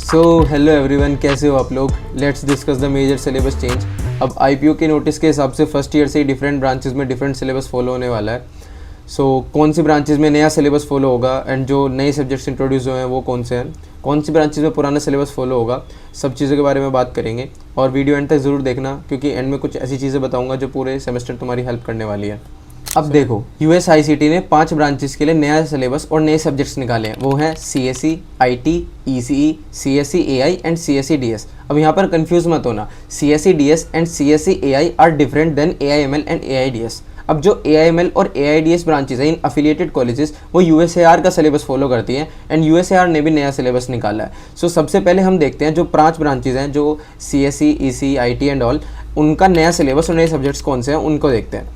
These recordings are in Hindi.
सो हेलो एवरीवन, कैसे हो आप लोग। Let's discuss the major syllabus change. अब आईपीओ के नोटिस के हिसाब से फर्स्ट ईयर से ही डिफरेंट ब्रांचेस में डिफरेंट सिलेबस फॉलो होने वाला है। कौन सी ब्रांचेस में नया सिलेबस फॉलो होगा एंड जो नए सब्जेक्ट्स इंट्रोड्यूस हुए हैं वो कौन से हैं, कौन सी ब्रांचेस में पुराना सिलेबस फॉलो होगा, सब चीज़ों के बारे में बात करेंगे। और वीडियो एंड तक ज़रूर देखना, क्योंकि एंड में कुछ ऐसी चीज़ें बताऊँगा जो पूरे सेमेस्टर तुम्हारी हेल्प करने वाली है। अब देखो, यूएसआईसीटी ने 5 ब्रांचेस के लिए नया सिलेबस और नए सब्जेक्ट्स निकाले हैं। वो हैं CSE, IT, ECE, CSE AI and CSE DS. अब यहाँ पर कंफ्यूज मत होना, CSE DS and CSE AI are different than AIML and AIDS. अब जो एआईएमएल और एआईडीएस ब्रांचेस हैं इन अफिलिएटेड कॉलेजेस, वो यूएसएआर का सिलेबस फॉलो करती हैं एंड यूएसएआर ने भी नया सिलेबस निकाला है। सबसे पहले हम देखते हैं जो 5 ब्रांचेस हैं, जो CSE, ECE, IT and all, उनका नया सिलेबस और नए सब्जेक्ट्स कौन से हैं उनको देखते हैं।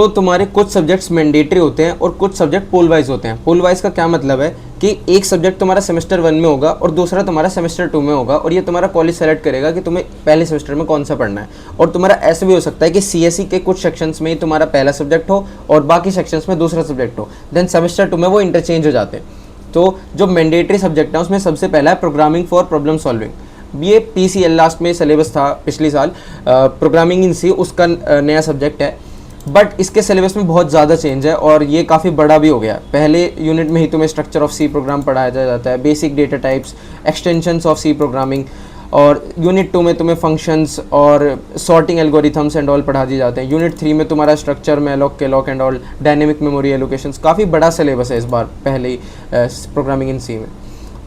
तुम्हारे कुछ सब्जेक्ट्स मैंडेटरी होते हैं और कुछ सब्जेक्ट पोल वाइज होते हैं। पोल वाइज का क्या मतलब है कि एक सब्जेक्ट तुम्हारा सेमेस्टर 1 में होगा और दूसरा तुम्हारा सेमेस्टर 2 में होगा, और ये तुम्हारा कॉलेज सेलेक्ट करेगा कि तुम्हें पहले सेमेस्टर में कौन सा पढ़ना है। और तुम्हारा ऐसा भी हो सकता है कि सीएसई के कुछ सेक्शंस में ही तुम्हारा पहला सब्जेक्ट हो और बाकी सेक्शंस में दूसरा सब्जेक्ट हो, देन सेमेस्टर 2 में वो इंटरचेंज हो जाते हैं। तो जो मैंडेटरी सब्जेक्ट है उसमें सबसे पहला है प्रोग्रामिंग फॉर प्रॉब्लम सॉल्विंग। ये पीसीएल लास्ट में सिलेबस था पिछले साल, प्रोग्रामिंग इन सी उसका नया सब्जेक्ट है। बट इसके सिलेबस में बहुत ज़्यादा चेंज है और ये काफ़ी बड़ा भी हो गया। पहले यूनिट में ही तुम्हें स्ट्रक्चर ऑफ सी प्रोग्राम पढ़ाया जाता है, basic data types, extensions of C programming, और यूनिट 2 में तुम्हें फंक्शंस और सॉर्टिंग एल्गोरिथम्स एंड ऑल पढ़ा दिए जाते हैं। यूनिट 3 में तुम्हारा structure, malloc, calloc and all, dynamic memory allocations, काफ़ी बड़ा सिलेबस है इस बार पहले ही प्रोग्रामिंग इन सी में।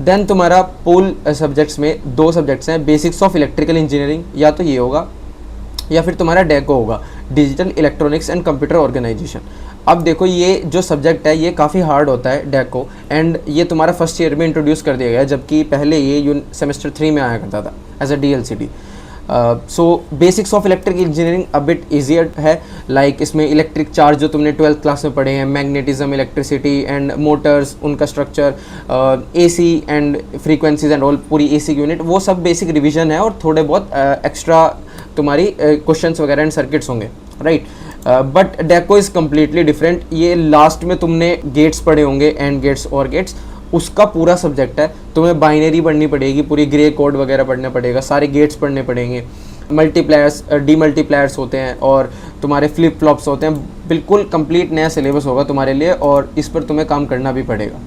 देन तुम्हारा पूल सब्जेक्ट्स में 2 सब्जेक्ट्स हैं, बेसिक्स ऑफ इलेक्ट्रिकल इंजीनियरिंग, या तो ये होगा या फिर तुम्हारा डेको होगा, digital electronics and computer organisation. अब देखो, ये जो सब्जेक्ट है ये काफ़ी हार्ड होता है डेको, एंड ये तुम्हारा फर्स्ट ईयर में इंट्रोड्यूस कर दिया गया है, जबकि पहले ये सेमेस्टर 3 में आया करता था as a DLCD. Basics of electric engineering a bit easier है, लाइक इसमें इलेक्ट्रिक चार्ज जो तुमने 12th क्लास में पढ़े हैं, मैग्नेटिज्म, इलेक्ट्रिसिटी एंड मोटर्स, उनका structure, AC and frequencies and all, पूरी एसी यूनिट, वो सब बेसिक रिवीजन है और थोड़े बहुत एक्स्ट्रा तुम्हारी क्वेश्चंस वगैरह एंड सर्किट्स होंगे, right. But deco is completely different. ये लास्ट में तुमने गेट्स पढ़े होंगे, एंड गेट्स और गेट्स, उसका पूरा सब्जेक्ट है। तुम्हें बाइनरी पढ़नी पड़ेगी, पूरी ग्रे कोड वगैरह पढ़ना पड़ेगा, सारे गेट्स पढ़ने पड़ेंगे, मल्टीप्लायर्स, डीमल्टीप्लायर्स होते हैं और तुम्हारे फ्लिप फ्लॉप्स होते हैं। बिल्कुल कंप्लीट नया सिलेबस होगा तुम्हारे लिए और इस पर तुम्हें काम करना भी पड़ेगा।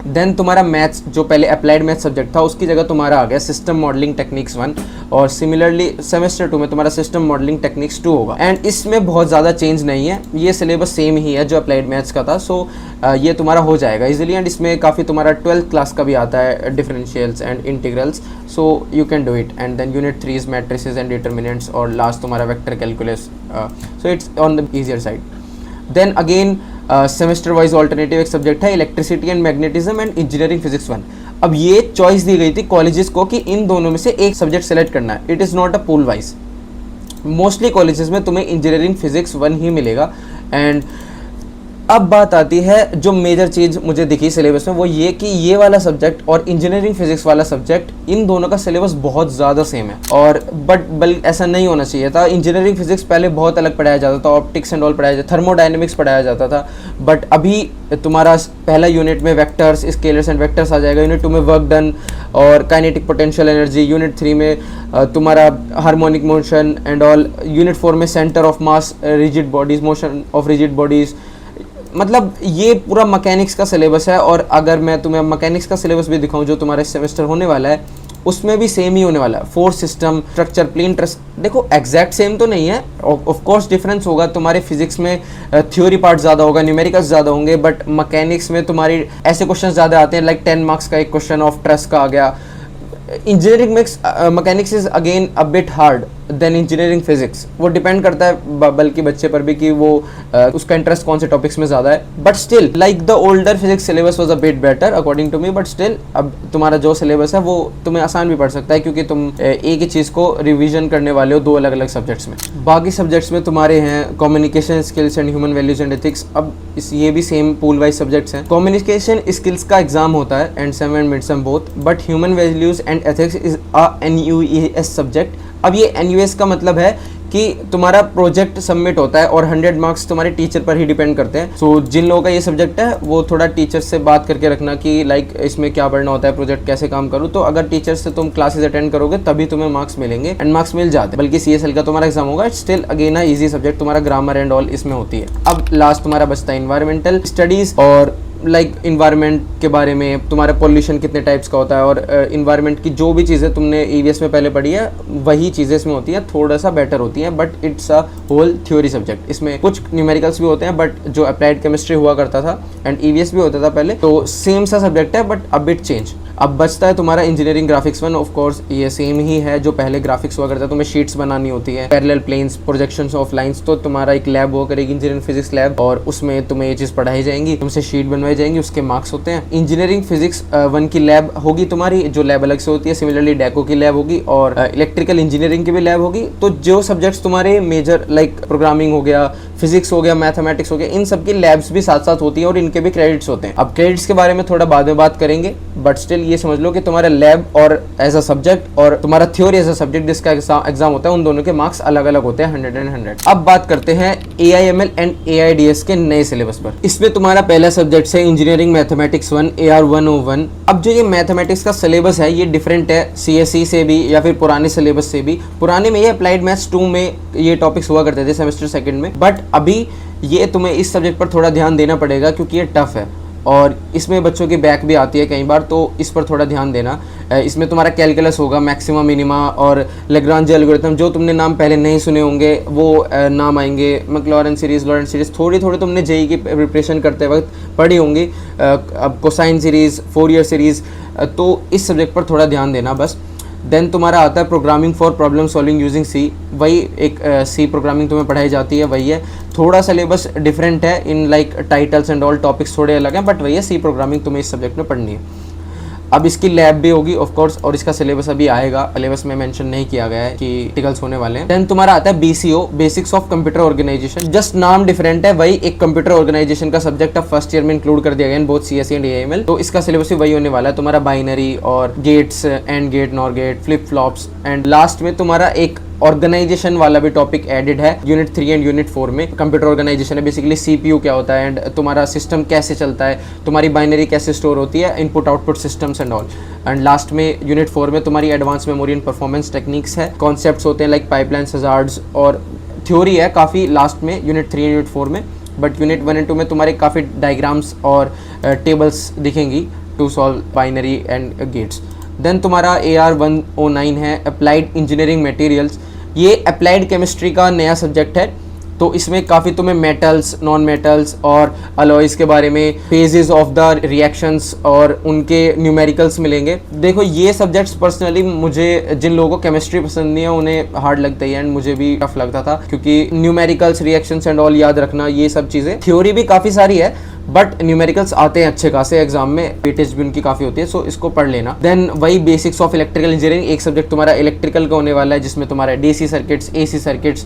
देन तुम्हारा मैथ्स, जो पहले अप्लाइड मैथ्स सब्जेक्ट था, उसकी जगह तुम्हारा आ गया सिस्टम मॉडलिंग टेक्निक्स 1, और सिमिलरली सेमेस्टर 2 में तुम्हारा सिस्टम मॉडलिंग टेक्निक्स 2 होगा। एंड इसमें बहुत ज़्यादा चेंज नहीं है, ये सिलेबस सेम ही है जो अप्लाइड मैथ्स का था। ये तुम्हारा हो जाएगा इजीली, एंड इसमें काफ़ी तुम्हारा 12th क्लास का भी आता है, differentials and integrals, so you can do it. And then unit 3 is matrices and determinants, और लास्ट तुम्हारा vector calculus, so it's on the easier side. Then again semester wise alternative एक सब्जेक्ट है electricity and magnetism and engineering physics 1। अब ये चॉइस दी गई थी कॉलेजेस को कि इन दोनों में से एक सब्जेक्ट सेलेक्ट करना है, it is not a pool wise. Mostly colleges में तुम्हें इंजीनियरिंग फिजिक्स 1 ही मिलेगा। एंड अब बात आती है जो मेजर चीज़ मुझे दिखी सिलेबस में, वो ये कि ये वाला सब्जेक्ट और इंजीनियरिंग फिजिक्स वाला सब्जेक्ट, इन दोनों का सिलेबस बहुत ज़्यादा सेम है। और बल्कि ऐसा नहीं होना चाहिए था। इंजीनियरिंग फिजिक्स पहले बहुत अलग पढ़ाया जाता था, ऑप्टिक्स एंड ऑल पढ़ाया जाता, थर्मोडायनेमिक्स पढ़ाया जाता था। बट अभी तुम्हारा पहला यूनिट में वेक्टर्स, स्केलर्स एंड वेक्टर्स आ जाएगा, यूनिट 2 में वर्क डन और काइनेटिक पोटेंशियल एनर्जी, यूनिट 3 में तुम्हारा harmonic motion and all, unit 4 में centre of mass, rigid bodies, motion of rigid bodies. मतलब ये पूरा मैकेनिक्स का सिलेबस है। और अगर मैं तुम्हें मैकेनिक्स का सिलेबस भी दिखाऊं जो तुम्हारा सेमेस्टर होने वाला है, उसमें भी सेम ही होने वाला है। Force system, structure, plane truss, देखो एग्जैक्ट सेम तो नहीं है, ऑफ कोर्स डिफरेंस होगा। तुम्हारे फिजिक्स में थ्योरी पार्ट ज़्यादा होगा, न्यूमेरिकल्स ज़्यादा होंगे, बट मैकेनिक्स में तुम्हारी ऐसे क्वेश्चन ज़्यादा आते हैं, लाइक 10 मार्क्स का एक क्वेश्चन ऑफ ट्रस का आ गया। Engineering mechanics is again a bit hard than engineering physics. वो डिपेंड करता है बल्कि बच्चे पर भी कि वो उसका इंटरेस्ट कौन से टॉपिक्स में ज़्यादा है। But still like the older physics syllabus was a bit better according to me, but still अब तुम्हारा जो सिलेबस है वो तुम्हें आसान भी पड़ सकता है, क्योंकि तुम एक ही चीज़ को रिविजन करने वाले हो 2 अलग अलग सब्जेक्ट्स में। बाकी सब्जेक्ट्स में तुम्हारे हैं communication skills and human values and ethics. अब ये भी सेम पूल वाइज सब्जेक्ट्स हैं। कम्युनिकेशन स्किल्स का एग्जाम होता है and same and mid sem both, but human values and ethics is a NUES subject. अब ये NUS का मतलब है कि तुम्हारा प्रोजेक्ट सबमिट होता है और 100 मार्क्स तुम्हारे टीचर पर ही डिपेंड करते हैं। सो जिन लोगों का ये सब्जेक्ट है वो थोड़ा टीचर से बात करके रखना कि लाइक इसमें क्या पढ़ना होता है, प्रोजेक्ट कैसे काम करूँ। तो अगर टीचर से तुम क्लासेस अटेंड करोगे तभी तुम्हें मार्क्स मिलेंगे, एंड मार्क्स मिल जाते हैं। बल्कि CSL का तुम्हारा एग्जाम होगा, स्टिल अगेन ईजी सब्जेक्ट, तुम्हारा ग्रामर एंड ऑल इसमें होती है। अब लास्ट तुम्हारा बचता है इन्वायरमेंटल स्टडीज, और लाइक इन्वायरमेंट के बारे में तुम्हारा पॉल्यूशन कितने टाइप्स का होता है, और इन्वायरमेंट की जो भी चीज़ें तुमने EVS में पहले पढ़ी है वही चीज़ें इसमें होती हैं, थोड़ा सा बेटर होती हैं, but it's a whole theory subject. इसमें कुछ न्यूमेरिकल्स भी होते हैं, बट जो अप्लाइड केमिस्ट्री हुआ करता था एंड EVS भी होता था पहले, तो सेम सा सब्जेक्ट है बट अ बिट चेंज। अब बचता है तुम्हारा इंजीनियरिंग ग्राफिक्स 1। ऑफ कोर्स ये सेम ही है जो पहले ग्राफिक्स हुआ करता है, तुम्हें शीट्स बनानी होती है, parallel planes, projections of lines. तो तुम्हारा एक लैब हुआ करेगी इंजीनियरिंग फिजिक्स लैब, और उसमें तुम्हें ये चीज़ पढ़ाई जाएंगी, तुमसे शीट बनवाई जाएंगी, उसके मार्क्स होते हैं। इंजीनियरिंग फिजिक्स 1 की लैब होगी तुम्हारी, जो लैब अलग से होती है। सिमिलरली डेको की लैब होगी, और इलेक्ट्रिकल इंजीनियरिंग की भी लैब होगी। तो जो सब्जेक्ट्स तुम्हारे मेजर लाइक प्रोग्रामिंग हो गया, फिजिक्स हो गया, मैथमेटिक्स हो गया, इन सब की लैब्स भी साथ साथ होती हैं और इनके भी क्रेडिट्स होते हैं। अब क्रेडिट्स के बारे में थोड़ा बाद में बात करेंगे, बट स्टिल ये समझ लो कि तुम्हारा लैब और एज अ सब्जेक्ट और तुम्हारा थ्योरी एज अ सब्जेक्ट जिसका एग्जाम होता है, उन दोनों के मार्क्स अलग अलग होते हैं, 100 and 100। अब बात करते हैं AIML एंड AIDS के नए सिलेबस पर। इसमें तुम्हारा पहला सब्जेक्ट है इंजीनियरिंग मैथमेटिक्स 1 AR 101। अब जो ये मैथमेटिक्स का सिलेबस है ये डिफरेंट है CSE से भी या फिर पुराने सिलेबस से भी। पुराने में ये अप्लाइड मैथ्स 2 में ये टॉपिक्स हुआ करते थे सेमेस्टर सेकंड में, बट अभी ये तुम्हें इस सब्जेक्ट पर थोड़ा ध्यान देना पड़ेगा क्योंकि ये टफ है और इसमें बच्चों की बैक भी आती है कई बार, तो इस पर थोड़ा ध्यान देना। इसमें तुम्हारा कैलकुलस होगा, मैक्सिमा मिनिमा और लेग्रांजे एल्गोरिथम, जो तुमने नाम पहले नहीं सुने होंगे वो नाम आएंगे। मैक्लॉरेंस सीरीज़, लॉरेंट सीरीज़ थोड़ी थोड़ी तुमने जेई की प्रिपरेशन करते वक्त पढ़ी होंगी। अब कोसाइन सीरीज़, फोरियर सीरीज़, तो इस सब्जेक्ट पर थोड़ा ध्यान देना बस। देन तुम्हारा आता है programming for problem solving using C. वही एक सी प्रोग्रामिंग तुम्हें पढ़ाई जाती है, वही है। थोड़ा सिलेबस डिफरेंट है in like titles and all, topics थोड़े अलग हैं, बट वही है, सी प्रोग्रामिंग तुम्हें इस सब्जेक्ट में पढ़नी है। अब इसकी लैब भी होगी ऑफ कोर्स, और इसका सिलेबस अभी आएगा। सिलेबस में मेंशन नहीं किया गया है कि टिकल्स होने वाले हैं। देन तुम्हारा आता है BCO, basics of computer organisation. Just नाम डिफरेंट है, वही एक कंप्यूटर ऑर्गेनाइजेशन का सब्जेक्ट अब फर्स्ट ईयर में इंक्लूड कर दिया गया in both CSE and AIML। तो इसका सिलेबस भी वही होने वाला है तुम्हारा, बाइनरी और gates, AND gate, NOR gate, flip flops. And last में तुम्हारा एक ऑर्गेनाइजेशन वाला भी टॉपिक एडेड है यूनिट 3 एंड यूनिट 4 में। कंप्यूटर ऑर्गेनाइजेशन है, बेसिकली CPU क्या होता है एंड तुम्हारा सिस्टम कैसे चलता है, तुम्हारी बाइनरी कैसे स्टोर होती है, input output systems and all. And last में यूनिट 4 में तुम्हारी advance memory and performance techniques है, कॉन्सेप्ट्स होते हैं लाइक पाइपलाइंस, हजार्ड्स, और थ्योरी है काफ़ी लास्ट में यूनिट 3 एंड यूनिट 4 में। बट यूनिट 1 एंड 2 में तुम्हारे काफ़ी डायग्राम्स और टेबल्स दिखेंगी to solve binary and gates. Then तुम्हारा AR 109 है अप्लाइड इंजीनियरिंग मटेरियल्स। ये अप्लाइड केमिस्ट्री का नया सब्जेक्ट है, तो इसमें काफ़ी तुम्हें मेटल्स, नॉन मेटल्स और अलॉयज़ के बारे में, फेजेस ऑफ द रिएक्शंस और उनके न्यूमेरिकल्स मिलेंगे। देखो ये सब्जेक्ट्स पर्सनली मुझे, जिन लोगों को केमिस्ट्री पसंद नहीं है उन्हें हार्ड लगता है, एंड मुझे भी टफ लगता था क्योंकि न्यूमेरिकल्स, रिएक्शंस एंड ऑल याद रखना, ये सब चीज़ें। थ्योरी भी काफ़ी सारी है बट न्यूमेरिकल्स आते हैं अच्छे खासे एग्जाम में, वेटेज भी उनकी काफ़ी होती है, सो इसको पढ़ लेना। देन वही बेसिक्स ऑफ इलेक्ट्रिकल इंजीनियरिंग, एक सब्जेक्ट तुम्हारा इलेक्ट्रिकल का होने वाला है जिसमें तुम्हारा DC सर्किट्स, AC सर्किट्स,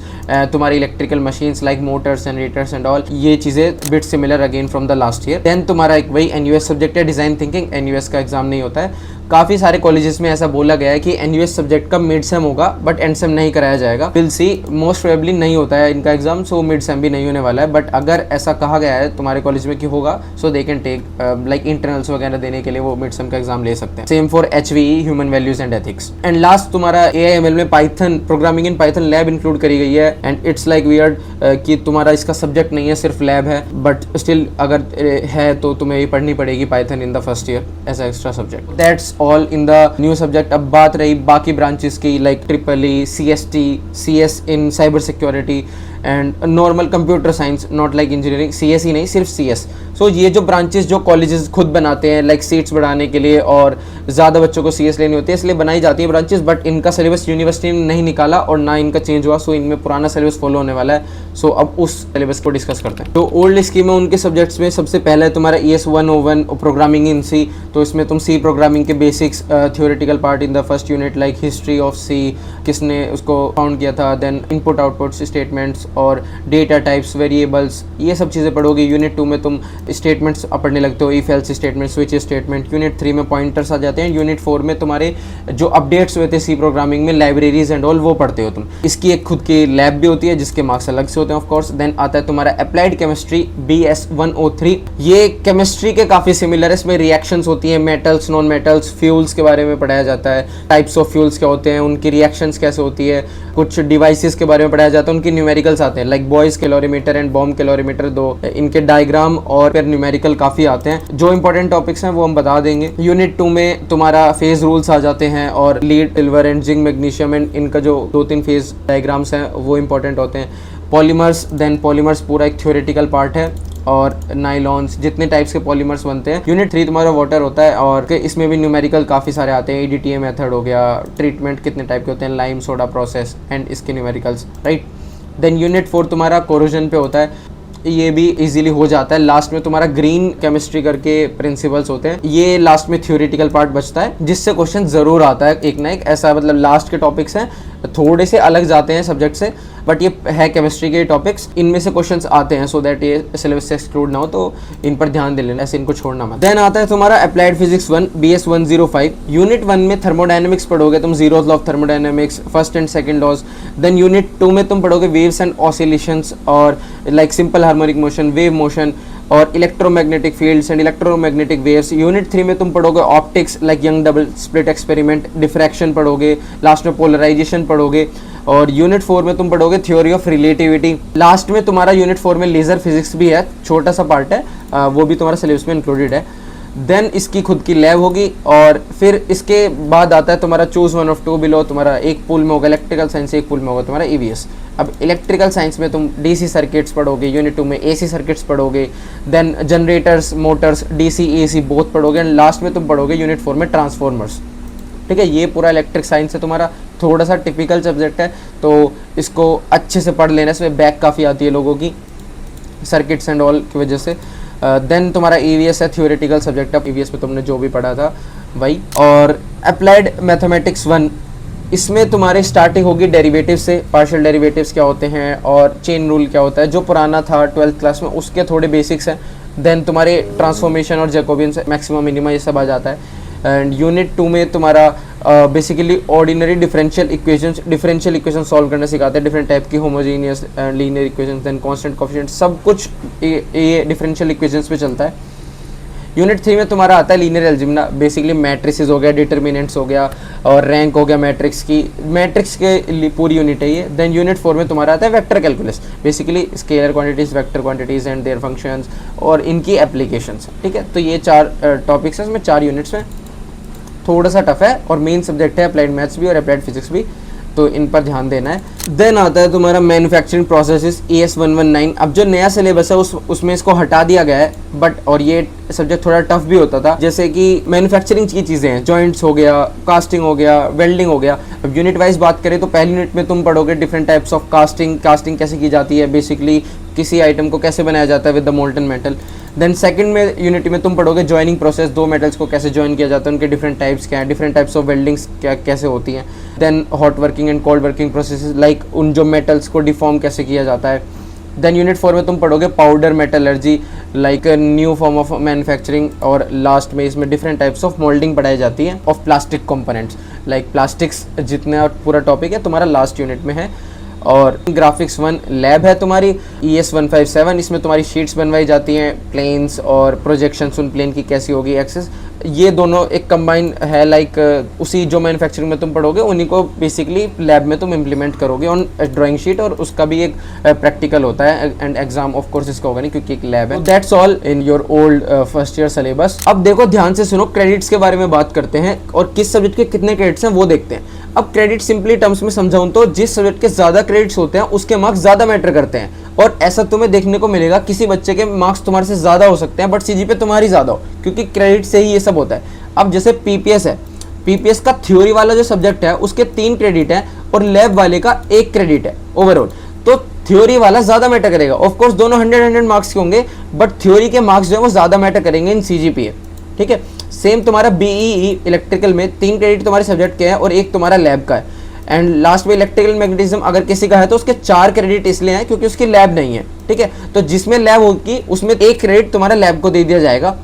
तुम्हारी electrical machines like motors, generators and all, ये चीज़ें bit similar again from the last year. Then तुम्हारा एक वही NUS सब्जेक्ट है, डिज़ाइन थिंकिंग। NUS का एग्जाम नहीं होता है, काफ़ी सारे कॉलेजेस में ऐसा बोला गया है कि NUS सब्जेक्ट का मिड सेम होगा बट एंड सेम नहीं कराया जाएगा। विल सी, मोस्ट प्रोबेबली नहीं होता है इनका एग्जाम, सो मिड सेम भी नहीं होने वाला है। बट अगर ऐसा कहा गया है तुम्हारे कॉलेज में कि होगा, so they can take like internals वगैरह देने के लिए वो मिड सेम का एग्जाम ले सकते हैं। Same for HVE, human values and ethics. And last तुम्हारा AIML में Python, programming in Python lab include करी गई है। एंड इट्स लाइक वियर्ड कि तुम्हारा इसका सब्जेक्ट नहीं है, सिर्फ लैब है, बट स्टिल अगर है तो तुम्हें ये पढ़नी पड़ेगी Python in the first year as a extra subject. That's all in the new subject. अब बात रही बाकी ब्रांचेस की like EEE, CST, CS in cyber security and normal computer science, not like engineering, CSE नहीं, सिर्फ CS। सो ये जो ब्रांचेस जो कॉलेजेस खुद बनाते हैं लाइक सीट्स बढ़ाने के लिए और ज़्यादा बच्चों को CS लेनी होती है, इसलिए बनाई जाती है ब्रांचेस, बट इनका सिलेबस यूनिवर्सिटी ने नहीं निकाला और ना इनका चेंज हुआ, सो इनमें पुराना सिलेबस फॉलो होने वाला है। सो अब उस सिलेबस को डिस्कस करते हैं। तो ओल्ड स्कीम है उनके सब्जेक्ट्स में सबसे पहला है तुम्हारा ES 101 प्रोग्रामिंग इन C। तो इसमें तुम C प्रोग्रामिंग के basics, theoretical part in the first unit like history of C, किसने उसको फाउंड किया था, देन इनपुट आउटपुट स्टेटमेंट्स और डेटा टाइप्स, वेरिएबल्स, ये सब चीज़ें पढ़ोगे। यूनिट 2 में तुम स्टेटमेंट्स पढ़ने लगते हो, if else statement, switch statement. Unit 3 में पॉइंटर्स आ जाते हैं। यूनिट 4 में तुम्हारे जो अपडेट्स हुए थे सी प्रोग्रामिंग में, लाइब्रेरीज एंड ऑल, वो पढ़ते हो तुम। इसकी एक खुद की लैब भी होती है जिसके मार्क्स अलग से होते हैं ऑफ कोर्स। देन आता है तुम्हारा अप्लाइड केमिस्ट्री BS 103। ये केमिस्ट्री के काफ़ी सिमिलर है। इसमें रिएक्शंस होती हैं, मेटल्स, नॉन मेटल्स, फ्यूल्स के बारे में पढ़ाया जाता है, टाइप्स ऑफ फ्यूल्स क्या होते हैं, उनकी रिएक्शंस कैसे होती है, कुछ डिवाइसेस के बारे में पढ़ाया जाता है, उनकी न्यूमेरिकल्स आते हैं like boys calorimeter and bomb calorimeter, दो इनके डायग्राम और फिर न्यूमेरिकल काफ़ी आते हैं। जो इंपॉर्टेंट टॉपिक्स हैं वो हम बता देंगे। यूनिट 2 में तुम्हारा फेज रूल्स आ जाते हैं और lead, silver and zinc, magnesium and इनका जो 2-3 फेज डायग्राम्स हैं वो इंपॉर्टेंट होते हैं। पॉलीमर्स, देन पॉलीमर्स पूरा एक थ्योरेटिकल पार्ट है, और नाइलॉन्स, जितने टाइप्स के पॉलीमर्स बनते हैं। यूनिट 3 तुम्हारा वाटर होता है और इसमें भी न्यूमेरिकल काफ़ी सारे आते हैं। EDTA मेथड हो गया, ट्रीटमेंट कितने टाइप के होते हैं, लाइम सोडा प्रोसेस एंड इसके न्यूमेरिकल्स, राइट। देन यूनिट 4 तुम्हारा कोरोजन पे होता है, ये भी इजीली हो जाता है। लास्ट में तुम्हारा ग्रीन केमिस्ट्री करके प्रिंसिपल्स होते हैं, ये लास्ट में थ्योरेटिकल पार्ट बचता है जिससे क्वेश्चन ज़रूर आता है एक ना एक। ऐसा मतलब लास्ट के टॉपिक्स हैं, थोड़े से अलग जाते हैं सब्जेक्ट से, बट ये है केमिस्ट्री के टॉपिक्स, इनमें से क्वेश्चंस आते हैं, सो दैट ये सिलेबस से एक्सक्लूड ना हो, तो इन पर ध्यान दे लेना, ऐसे इनको छोड़ना मत। देन आता है तुम्हारा अप्लाइड फिजिक्स 1 BS 105। यूनिट 1 में थर्मोडायनेमिक्स पढ़ोगे तुम, zeroth law of thermodynamics, first and second laws. Then unit 2 में तुम पढ़ोगे वेव्स एंड ऑसिलेशंस और like simple harmonic motion, wave motion और electromagnetic fields and electromagnetic waves. Unit 3 में तुम पढ़ोगे optics like Young double split experiment, diffraction पढ़ोगे, लास्ट में पोलराइजेशन पढ़ोगे। और यूनिट 4 में तुम पढ़ोगे थ्योरी ऑफ रिलेटिविटी। लास्ट में तुम्हारा यूनिट 4 में लेज़र फिजिक्स भी है, छोटा सा पार्ट है, वो भी तुम्हारा सिलेबस में इंक्लूडेड है। देन इसकी खुद की लैब होगी और फिर इसके बाद आता है तुम्हारा choose one of two below. तुम्हारा एक पूल में होगा इलेक्ट्रिकल साइंस, एक पूल में होगा तुम्हारा EVS। अब इलेक्ट्रिकल साइंस में तुम DC सर्किट्स पढ़ोगे, यूनिट 2 में AC सर्किट्स पढ़ोगे, then generators, motors, DC AC both पढ़ोगे, एंड लास्ट में तुम पढ़ोगे यूनिट 4 में ट्रांसफॉर्मर्स। ठीक है, ये पूरा इलेक्ट्रिक साइंस है तुम्हारा, थोड़ा सा टिपिकल सब्जेक्ट है तो इसको अच्छे से पढ़ लेना। इसमें बैक काफ़ी आती है लोगों की सर्किट्स एंड ऑल की वजह से। देन तुम्हारा EVS है, थ्योरेटिकल सब्जेक्ट है, EVS में तुमने जो भी पढ़ा था वही। और अप्लाइड मैथमेटिक्स 1, इसमें तुम्हारी स्टार्टिंग होगी डेरिवेटिव से, पार्शियल डेरिवेटिव्स क्या होते हैं और चेन रूल क्या होता है, जो पुराना था 12th क्लास में उसके थोड़े बेसिक्स हैं। देन तुम्हारे ट्रांसफॉर्मेशन और जैकोबियंस, मैक्सिमम मिनिमम, ये सब आ जाता है। एंड यूनिट 2 में तुम्हारा basically ordinary differential equation solve करना सिखाते हैं, डिफरेंट टाइप की homogeneous and linear equations, then constant coefficient, सब कुछ ये डिफरेंशियल इक्वेशंस पे चलता है। यूनिट 3 में तुम्हारा आता है लीनियर अलजेब्रा, बेसिकली मैट्रिसेस हो गया, डिटर्मिनेंट्स हो गया और रैंक हो गया मैट्रिक्स की, मैट्रिक्स के पूरी यूनिट है ये। देन यूनिट 4 में तुम्हारा आता है vector calculus, basically scalar quantities, vector quantities and their functions और इनकी एप्लीकेशंस। ठीक है, तो ये 4 टॉपिक्स हैं इसमें, 4 यूनिट्स में। थोड़ा सा टफ है और मेन सब्जेक्ट है अप्लाइड मैथ्स भी और अप्लाइड फिजिक्स भी, तो इन पर ध्यान देना है। देन आता है तुम्हारा मैन्युफैक्चरिंग प्रोसेसेस ES 119। अब जो नया सिलेबस है उसमें इसको हटा दिया गया है, बट और ये सब्जेक्ट थोड़ा टफ भी होता था, जैसे कि मैन्युफैक्चरिंग की चीज़ें हैं, जॉइंट्स हो गया, कास्टिंग हो गया, वेल्डिंग हो गया। अब यूनिट वाइज बात करें तो पहली यूनिट में तुम पढ़ोगे डिफरेंट टाइप्स ऑफ कास्टिंग कैसे की जाती है, बेसिकली किसी आइटम को कैसे बनाया जाता है with the molten metal. Then second में यूनिट में तुम पढ़ोगे जॉइनिंग प्रोसेस, दो मेटल्स को कैसे जॉइन किया जाता है, उनके डिफरेंट टाइप्स क्या हैं, डिफरेंट टाइप्स ऑफ वेल्डिंग्स क्या कैसे होती हैं। Then hot working and cold working processes, like उन जो मेटल्स को डिफॉर्म कैसे किया जाता है। देन यूनिट 4 में तुम पढ़ोगे powder metallurgy, like new form of manufacturing, और लास्ट में इसमें डिफरेंट टाइप्स ऑफ मोल्डिंग पढ़ाई जाती है of plastic components, like plastics. जितना पूरा टॉपिक है तुम्हारा लास्ट यूनिट में है। और ग्राफिक्स 1 लैब है तुम्हारी ES 157, इसमें तुम्हारी शीट्स बनवाई जाती हैं, प्लेन्स और प्रोजेक्शंस उन प्लेन की कैसी होगी, एक्सेस, ये दोनों एक कंबाइन है, लाइक उसी जो मैन्युफैक्चरिंग में तुम पढ़ोगे उन्हीं को बेसिकली लैब में तुम इम्प्लीमेंट करोगे ऑन ड्राइंग शीट, और उसका भी एक प्रैक्टिकल होता है एंड एग्जाम ऑफ कोर्स इसका होगा नहीं क्योंकि एक लैब है। That's all in your old first year syllabus. अब देखो ध्यान से सुनो, क्रेडिट्स के बारे में बात करते हैं और किस सब्जेक्ट के कितने क्रेडिट्स हैं वो देखते हैं। अब क्रेडिट सिंपली टर्म्स में समझाऊं तो जिस सब्जेक्ट के ज़्यादा क्रेडिट्स होते हैं उसके मार्क्स ज़्यादा मैटर करते हैं, और ऐसा तुम्हें देखने को मिलेगा किसी बच्चे के मार्क्स तुम्हारे से ज़्यादा हो सकते हैं बट CGPA तुम्हारी ज़्यादा हो, क्योंकि क्रेडिट से ही ये सब होता है। अब जैसे PPS है, PPS का थ्योरी वाला जो सब्जेक्ट है उसके 3 क्रेडिट है और लैब वाले का 1 क्रेडिट है ओवरऑल, तो थ्योरी वाला ज़्यादा मैटर करेगा। ऑफकोर्स दोनों 100 मार्क्स के होंगे बट थ्योरी के मार्क्स जो है वो ज़्यादा मैटर करेंगे इन CGPA। ठीक है, सेम तुम्हारा BEE इलेक्ट्रिकल में 3 क्रेडिट तुम्हारे सब्जेक्ट के हैं और 1 तुम्हारा लैब का है। एंड लास्ट में इलेक्ट्रिकल मैग्नेटिज्म अगर किसी का है तो उसके 4 क्रेडिट इसलिए हैं क्योंकि उसकी लैब नहीं है, ठीक है। तो जिसमें लैब होगी उसमें 1 क्रेडिट तुम्हारा लैब को दे दिया जाएगा।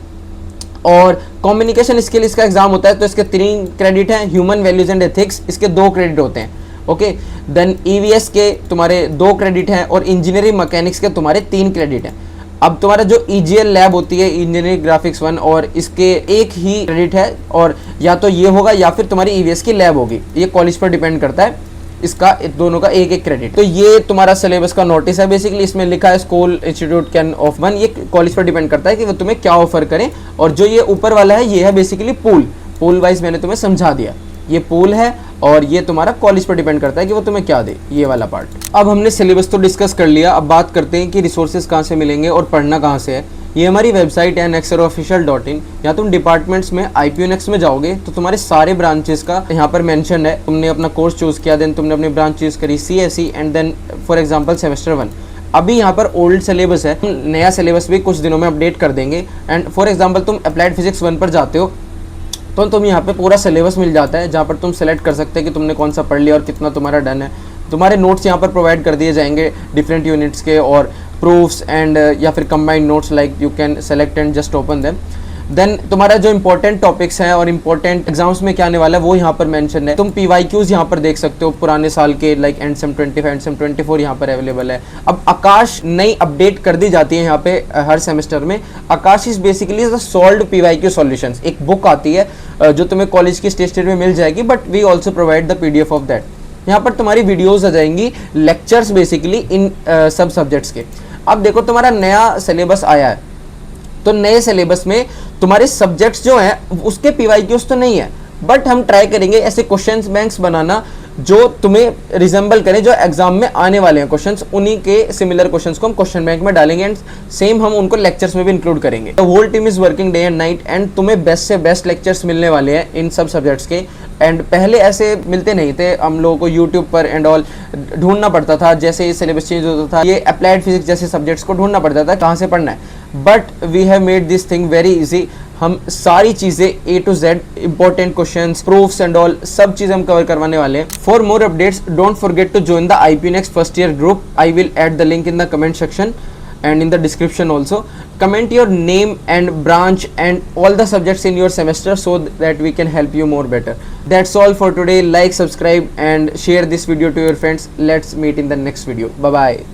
और कम्युनिकेशन स्किल इसका एग्जाम होता है तो इसके 3 क्रेडिट हैं। ह्यूमन वैल्यूज एंड एथिक्स इसके 2 क्रेडिट होते हैं, ओके। देन ईवीएस के तुम्हारे 2 क्रेडिट हैं और इंजीनियरिंग मैकेनिक्स के तुम्हारे 3 क्रेडिट हैं। अब तुम्हारा जो ईजीएल लैब होती है इंजीनियरिंग ग्राफिक्स 1 और इसके 1 ही क्रेडिट है, और या तो ये होगा या फिर तुम्हारी ईवीएस की लैब होगी, ये कॉलेज पर डिपेंड करता है। इसका दोनों का 1-1 क्रेडिट। तो ये तुम्हारा सिलेबस का नोटिस है। बेसिकली इसमें लिखा है स्कूल इंस्टीट्यूट कैन ऑफ 1, ये कॉलेज पर डिपेंड करता है कि वो तुम्हें क्या ऑफर करें। और जो ये ऊपर वाला है ये है बेसिकली पूल वाइज मैंने तुम्हें समझा दिया, ये पूल है और ये तुम्हारा कॉलेज पर डिपेंड करता है कि वो तुम्हें क्या दे, ये वाला पार्ट। अब हमने सिलेबस तो डिस्कस कर लिया, अब बात करते हैं कि रिसोर्सेज कहाँ से मिलेंगे और पढ़ना कहाँ से है। ये हमारी वेबसाइट है nexteraofficial.in। या तुम डिपार्टमेंट्स में IPU Next में जाओगे तो तुम्हारे सारे ब्रांचेस का यहाँ पर मेंशन है। तुमने अपना कोर्स चूज किया, देन तुमने अपनी ब्रांच चूज करी CSE and then for example semester 1। अभी यहाँ पर ओल्ड सिलेबस है, नया सिलेबस भी कुछ दिनों में अपडेट कर देंगे। एंड फॉर एग्जाम्पल तुम अप्लाइड फिजिक्स 1 पर जाते हो तो तुम यहाँ पे पूरा सिलेबस मिल जाता है जहाँ पर तुम सेलेक्ट कर सकते हैं कि तुमने कौन सा पढ़ लिया और कितना तुम्हारा डन है। तुम्हारे नोट्स यहाँ पर प्रोवाइड कर दिए जाएंगे डिफरेंट यूनिट्स के और प्रूफ्स एंड या फिर combined notes, like you can select and just open them. Then तुम्हारा जो इंपॉर्टेंट टॉपिक्स हैं और इंपॉर्टेंट एग्जाम्स में क्या आने वाला है वो यहाँ पर मेंशन है। तुम PYQs यहाँ पर देख सकते हो पुराने साल के, लाइक एंडसेम 25 एंडसेम 24 यहाँ पर अवेलेबल है। अब आकाश नई अपडेट कर दी जाती है यहाँ पे हर सेमेस्टर में। Aakash is basically the solved PYQ solutions, एक बुक आती है जो तुम्हें कॉलेज की स्टेशनरी में मिल जाएगी, but we also provide the PDF of that. यहाँ पर तुम्हारी वीडियोज आ जाएंगी, लेक्चर्स बेसिकली इन सब सब्जेक्ट्स के। अब देखो तुम्हारा नया सिलेबस आया है तो नए सिलेबस में तुम्हारे सब्जेक्ट्स जो हैं उसके PYQs तो नहीं है, बट हम ट्राई करेंगे ऐसे क्वेश्चंस बैंक्स बनाना जो तुम्हें रिजेंबल करें, जो एग्जाम में आने वाले हैं क्वेश्चंस, उन्हीं के सिमिलर क्वेश्चंस को हम क्वेश्चन बैंक में डालेंगे एंड सेम हम उनको लेक्चर्स में भी इंक्लूड करेंगे। The whole team is working day and night and तुम्हें बेस्ट से बेस्ट लेक्चर्स मिलने वाले हैं इन सब सब्जेक्ट्स के। एंड पहले ऐसे मिलते नहीं थे, हम लोगों को यूट्यूब पर एंड ऑल ढूंढना पड़ता था। जैसे ये सिलेबस चेंज होता था, ये अप्लाइड फिजिक्स जैसे सब्जेक्ट्स को ढूंढना पड़ता था कहाँ से पढ़ना है, but we have made this thing very easy. हम सारी चीजें A to Z, important questions, proofs and all सब चीजें हम कवर करवाने वाले हैं। For more updates don't forget to join the IPU Next first year group. I will add the link in the comment section and in the description also. Comment your name and branch and all the subjects in your semester so that we can help you more better. That's all for today. Like, subscribe and share this video to your friends. Let's meet in the next video. Bye bye.